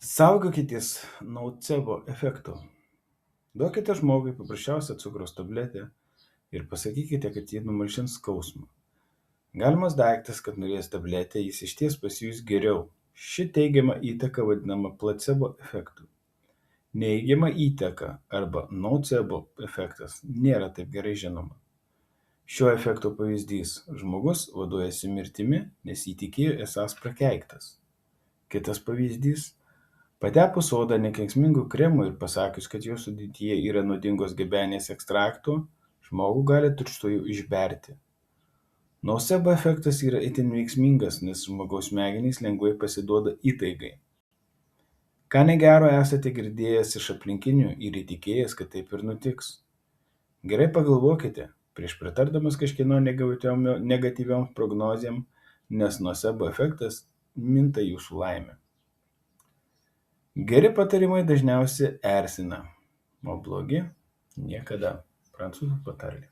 Saugokitės nocebo efekto. Duokite žmogui paprasčiausią cukraus tabletę ir pasakykite, kad ji numalšins skausmą. Galimas daiktas, kad norės tabletę, jis išties pasijus geriau. Ši teigiama įtaka vadinama placebo efektu. Neigiama įtaka arba nocebo efektas nėra taip gerai žinoma. Šio efekto pavyzdys – žmogus vaduojasi mirtimi, nes įtikėjo esąs prakeiktas. Kitas pavyzdys – patepus odą nekenksmingų kremų ir pasakius, kad jo sudėtyje yra nuodingos gebenės ekstrakto, žmogų gali tučtuojau išberti. Nocebo efektas yra itin veiksmingas, nes žmogaus smegenys lengvai pasiduoda įtaigai. Ką negero esate girdėjęs iš aplinkinių ir įtikėjęs, kad taip ir nutiks. Gerai pagalvokite, prieš pritardamas kažkieno negatyvioms prognozėm, nes nocebo efektas minta jūsų laimę. Geri patarimai dažniausiai erzina, o blogi niekada. Prancūzų patarlė.